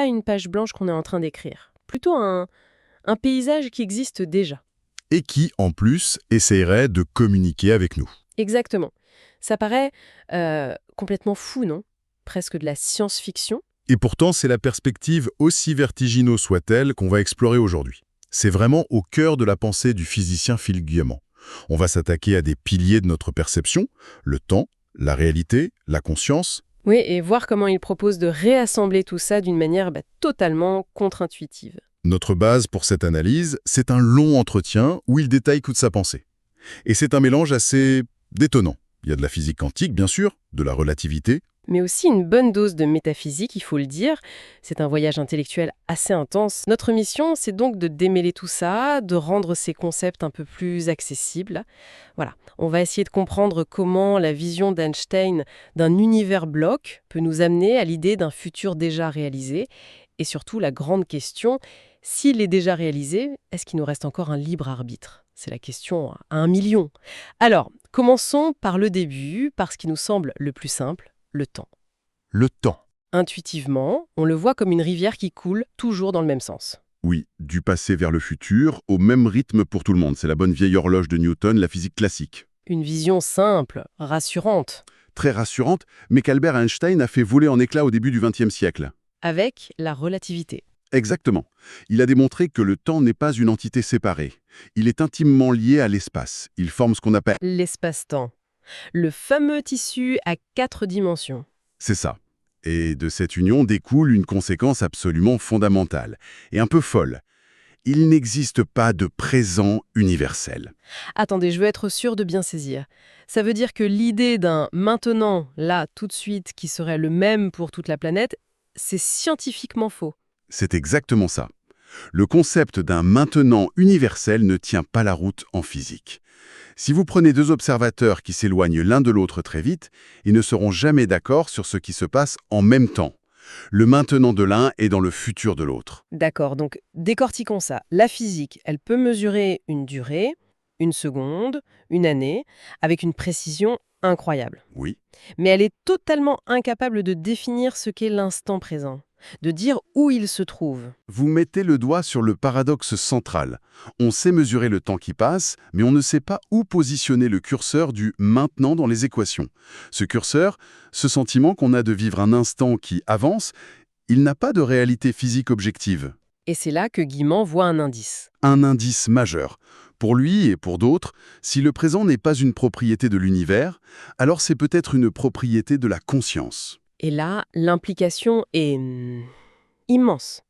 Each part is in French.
pas une page blanche qu'on est en train d'écrire. Plutôt un paysage qui existe déjà. Et qui, en plus, essayerait de communiquer avec nous. Exactement. Ça paraît complètement fou, non? Presque de la science-fiction. Et pourtant, c'est la perspective, aussi vertigineuse soit-elle, qu'on va explorer aujourd'hui. C'est vraiment au cœur de la pensée du physicien Phil Guillemant. On va s'attaquer à des piliers de notre perception, le temps, la réalité, la conscience. Oui, et voir comment il propose de réassembler tout ça d'une manière totalement contre-intuitive. Notre base pour cette analyse, c'est un long entretien où il détaille toute sa pensée. Et c'est un mélange assez détonnant. Il y a de la physique quantique, bien sûr, de la relativité. Mais aussi une bonne dose de métaphysique, il faut le dire. C'est un voyage intellectuel assez intense. Notre mission, c'est donc de démêler tout ça, de rendre ces concepts un peu plus accessibles. Voilà, on va essayer de comprendre comment la vision d'Einstein d'un univers bloc peut nous amener à l'idée d'un futur déjà réalisé. Et surtout, la grande question, s'il est déjà réalisé, est-ce qu'il nous reste encore un libre arbitre? C'est la question à 1 million. Alors, commençons par le début, par ce qui nous semble le plus simple. Le temps. Le temps. Intuitivement, on le voit comme une rivière qui coule toujours dans le même sens. Oui, du passé vers le futur, au même rythme pour tout le monde. C'est la bonne vieille horloge de Newton, la physique classique. Une vision simple, rassurante, Très rassurante, mais qu'Albert Einstein a fait voler en éclats au début du XXe siècle. avec la relativité. Exactement. Il a démontré que le temps n'est pas une entité séparée. Il est intimement lié à l'espace. Il forme ce qu'on appelle... L'espace-temps. Le fameux tissu à 4 dimensions. C'est ça. Et de cette union découle une conséquence absolument fondamentale, et un peu folle. Il n'existe pas de présent universel. Attendez, je veux être sûre de bien saisir. Ça veut dire que l'idée d'un maintenant, là, tout de suite, qui serait le même pour toute la planète, c'est scientifiquement faux. C'est exactement ça. Le concept d'un maintenant universel ne tient pas la route en physique. Si vous prenez deux observateurs qui s'éloignent l'un de l'autre très vite, ils ne seront jamais d'accord sur ce qui se passe en même temps. Le maintenant de l'un est dans le futur de l'autre. D'accord, donc décortiquons ça. La physique, elle peut mesurer une durée, une seconde, une année, avec une précision incroyable. Oui. Mais elle est totalement incapable de définir ce qu'est l'instant présent, de dire où il se trouve. Vous mettez le doigt sur le paradoxe central. On sait mesurer le temps qui passe, mais on ne sait pas où positionner le curseur du maintenant dans les équations. Ce curseur, ce sentiment qu'on a de vivre un instant qui avance, il n'a pas de réalité physique objective. Et c'est là que Guillemant voit un indice. Un indice majeur. Pour lui et pour d'autres, si le présent n'est pas une propriété de l'univers, alors c'est peut-être une propriété de la conscience. Et là, l'implication est immense.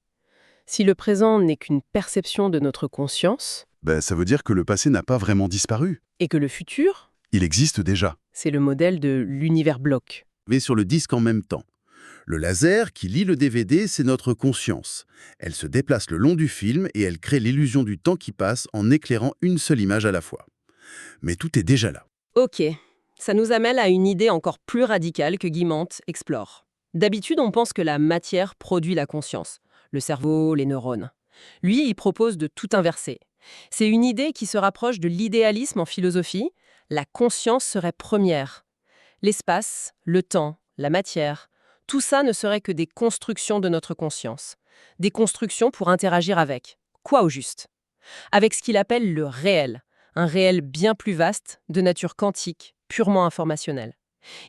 Si le présent n'est qu'une perception de notre conscience, Ça veut dire que le passé n'a pas vraiment disparu. et que le futur, Il existe déjà. c'est le modèle de l'univers bloc. Mais sur le disque en même temps. Le laser qui lit le DVD, c'est notre conscience. Elle se déplace le long du film et elle crée l'illusion du temps qui passe en éclairant une seule image à la fois. Mais tout est déjà là. Ok, ça nous amène à une idée encore plus radicale que Guillemant explore. D'habitude, on pense que la matière produit la conscience, le cerveau, les neurones. Lui, il propose de tout inverser. C'est une idée qui se rapproche de l'idéalisme en philosophie. La conscience serait première. L'espace, le temps, la matière, tout ça ne serait que des constructions de notre conscience. Des constructions pour interagir avec. Quoi au juste? Avec ce qu'il appelle le réel. Un réel bien plus vaste, de nature quantique, purement informationnel.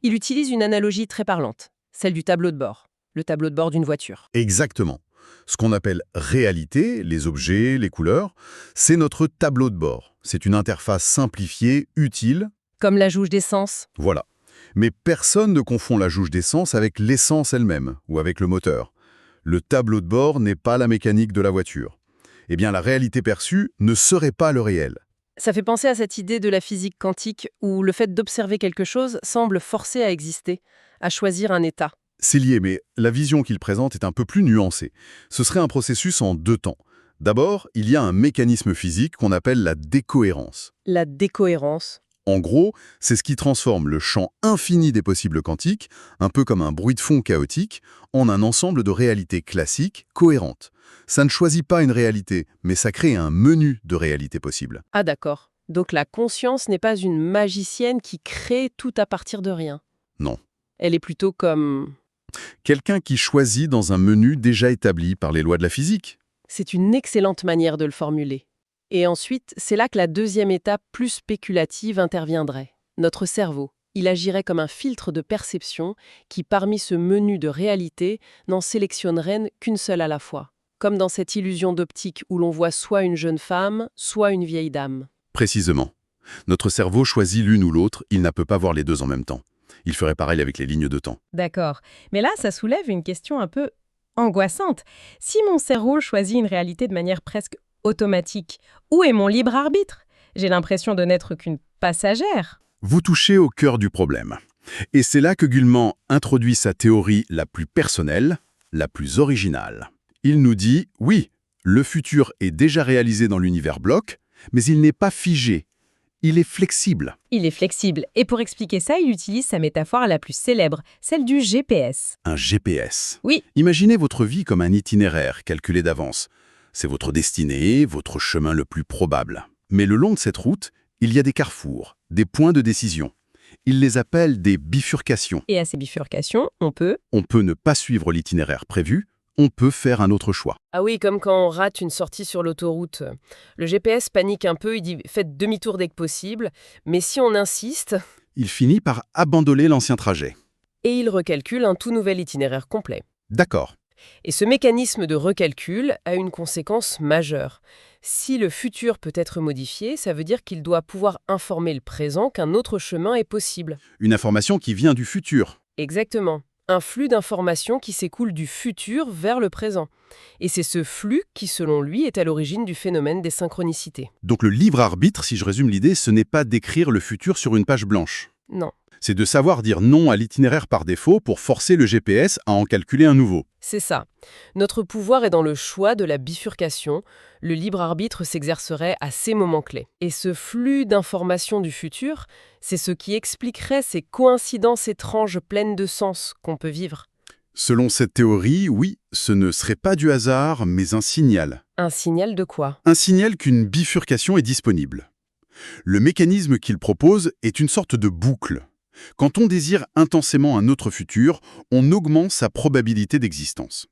Il utilise une analogie très parlante, celle du tableau de bord, le tableau de bord d'une voiture. Exactement. Ce qu'on appelle réalité, les objets, les couleurs, c'est notre tableau de bord. C'est une interface simplifiée, utile. Comme la jauge d'essence. Voilà. Mais personne ne confond la jauge d'essence avec l'essence elle-même ou avec le moteur. Le tableau de bord n'est pas la mécanique de la voiture. Eh bien, la réalité perçue ne serait pas le réel. Ça fait penser à cette idée de la physique quantique où le fait d'observer quelque chose semble forcer à exister, à choisir un état. C'est lié, mais la vision qu'il présente est un peu plus nuancée. Ce serait un processus en 2 temps. D'abord, il y a un mécanisme physique qu'on appelle la décohérence. La décohérence. En gros, c'est ce qui transforme le champ infini des possibles quantiques, un peu comme un bruit de fond chaotique, en un ensemble de réalités classiques, cohérentes. Ça ne choisit pas une réalité, mais ça crée un menu de réalités possibles. Ah d'accord. Donc la conscience n'est pas une magicienne qui crée tout à partir de rien. Non. Elle est plutôt comme Quelqu'un qui choisit dans un menu déjà établi par les lois de la physique. C'est une excellente manière de le formuler. Et ensuite, c'est là que la deuxième étape plus spéculative interviendrait. Notre cerveau, il agirait comme un filtre de perception qui, parmi ce menu de réalité, n'en sélectionnerait qu'une seule à la fois. Comme dans cette illusion d'optique où l'on voit soit une jeune femme, soit une vieille dame. Précisément. Notre cerveau choisit l'une ou l'autre, il ne peut pas voir les deux en même temps. Il ferait pareil avec les lignes de temps. D'accord. Mais là, ça soulève une question un peu angoissante. Si mon cerveau choisit une réalité de manière presque automatique, où est mon libre arbitre? J'ai l'impression de n'être qu'une passagère. Vous touchez au cœur du problème. Et c'est là que Gulman introduit sa théorie la plus personnelle, la plus originale. Il nous dit, oui, le futur est déjà réalisé dans l'univers bloc, mais il n'est pas figé. Il est flexible. Il est flexible. Et pour expliquer ça, il utilise sa métaphore la plus célèbre, celle du GPS. Un GPS. Oui. Imaginez votre vie comme un itinéraire calculé d'avance. C'est votre destinée, votre chemin le plus probable. Mais le long de cette route, il y a des carrefours, des points de décision. Il les appelle des bifurcations. Et à ces bifurcations, on peut... On peut ne pas suivre l'itinéraire prévu, on peut faire un autre choix. Ah oui, comme quand on rate une sortie sur l'autoroute. Le GPS panique un peu, il dit « faites demi-tour dès que possible », mais si on insiste... Il finit par abandonner l'ancien trajet. Et il recalcule un tout nouvel itinéraire complet. D'accord. Et ce mécanisme de recalcul a une conséquence majeure. Si le futur peut être modifié, ça veut dire qu'il doit pouvoir informer le présent qu'un autre chemin est possible. Une information qui vient du futur. Exactement. Un flux d'informations qui s'écoule du futur vers le présent. Et c'est ce flux qui, selon lui, est à l'origine du phénomène des synchronicités. Donc le libre arbitre, si je résume l'idée, ce n'est pas d'écrire le futur sur une page blanche. Non. C'est de savoir dire non à l'itinéraire par défaut pour forcer le GPS à en calculer un nouveau. C'est ça. Notre pouvoir est dans le choix de la bifurcation. Le libre arbitre s'exercerait à ces moments clés. Et ce flux d'informations du futur, c'est ce qui expliquerait ces coïncidences étranges pleines de sens qu'on peut vivre. Selon cette théorie, oui, ce ne serait pas du hasard, mais un signal. Un signal de quoi? Un signal qu'une bifurcation est disponible. Le mécanisme qu'il propose est une sorte de boucle. Quand on désire intensément un autre futur, on augmente sa probabilité d'existence.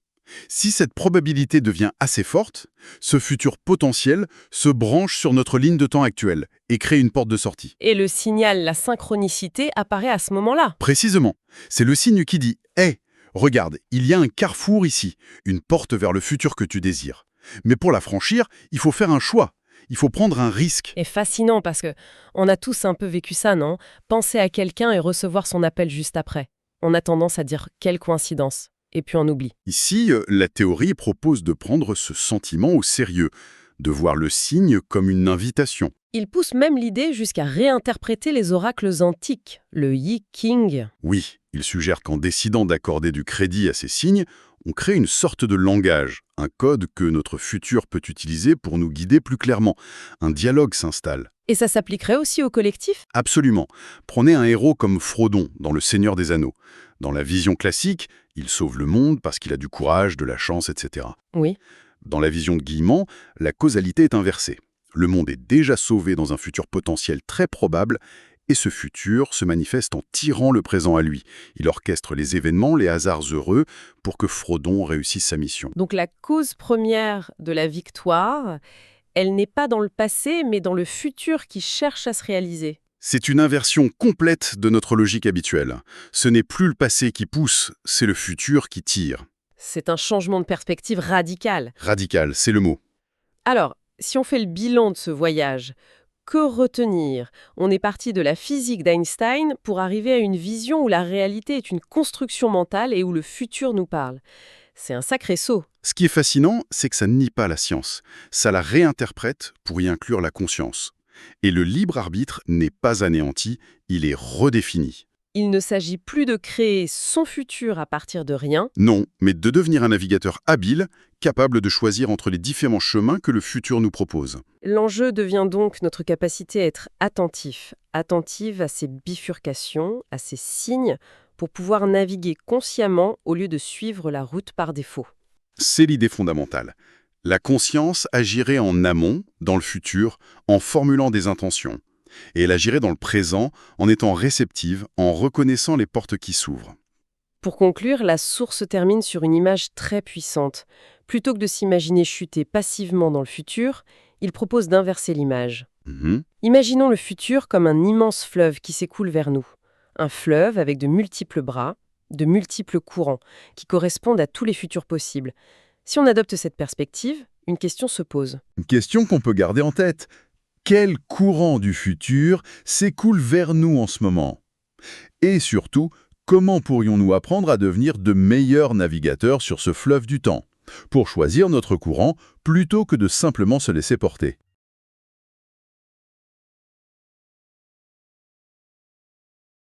Si cette probabilité devient assez forte, ce futur potentiel se branche sur notre ligne de temps actuelle et crée une porte de sortie. Et le signal, la synchronicité, apparaît à ce moment-là. Précisément, c'est le signe qui dit « Hé, regarde, il y a un carrefour ici, une porte vers le futur que tu désires. Mais pour la franchir, il faut faire un choix. Il faut prendre un risque. » Et fascinant parce que on a tous un peu vécu ça, non? Penser à quelqu'un et recevoir son appel juste après. On a tendance à dire « quelle coïncidence ?» et puis on oublie. Ici, la théorie propose de prendre ce sentiment au sérieux, de voir le signe comme une invitation. Il pousse même l'idée jusqu'à réinterpréter les oracles antiques, le Yi King. Oui, il suggère qu'en décidant d'accorder du crédit à ces signes, on crée une sorte de langage, un code que notre futur peut utiliser pour nous guider plus clairement. Un dialogue s'installe. Et ça s'appliquerait aussi au collectif? Absolument. Prenez un héros comme Frodon dans Le Seigneur des Anneaux. Dans la vision classique, il sauve le monde parce qu'il a du courage, de la chance, etc. Oui. Dans la vision de Guillemant, la causalité est inversée. Le monde est déjà sauvé dans un futur potentiel très probable, et ce futur se manifeste en tirant le présent à lui. Il orchestre les événements, les hasards heureux, pour que Frodon réussisse sa mission. Donc la cause première de la victoire, elle n'est pas dans le passé, mais dans le futur qui cherche à se réaliser. C'est une inversion complète de notre logique habituelle. Ce n'est plus le passé qui pousse, c'est le futur qui tire. C'est un changement de perspective radical. Radical, c'est le mot. Alors, si on fait le bilan de ce voyage, que retenir? On est parti de la physique d'Einstein pour arriver à une vision où la réalité est une construction mentale et où le futur nous parle. C'est un sacré saut. Ce qui est fascinant, c'est que ça ne nie pas la science. Ça la réinterprète pour y inclure la conscience. Et le libre arbitre n'est pas anéanti, il est redéfini. Il ne s'agit plus de créer son futur à partir de rien. Non, mais de devenir un navigateur habile, capable de choisir entre les différents chemins que le futur nous propose. L'enjeu devient donc notre capacité à être attentif à ces bifurcations, à ces signes, pour pouvoir naviguer consciemment au lieu de suivre la route par défaut. C'est l'idée fondamentale. La conscience agirait en amont, dans le futur, en formulant des intentions. Et elle agirait dans le présent, en étant réceptive, en reconnaissant les portes qui s'ouvrent. Pour conclure, la source termine sur une image très puissante. Plutôt que de s'imaginer chuter passivement dans le futur, il propose d'inverser l'image. Mhm. Imaginons le futur comme un immense fleuve qui s'écoule vers nous. Un fleuve avec de multiples bras, de multiples courants, qui correspondent à tous les futurs possibles. Si on adopte cette perspective, une question se pose. Une question qu'on peut garder en tête. Quel courant du futur s'écoule vers nous en ce moment? Et surtout, comment pourrions-nous apprendre à devenir de meilleurs navigateurs sur ce fleuve du temps, pour choisir notre courant plutôt que de simplement se laisser porter?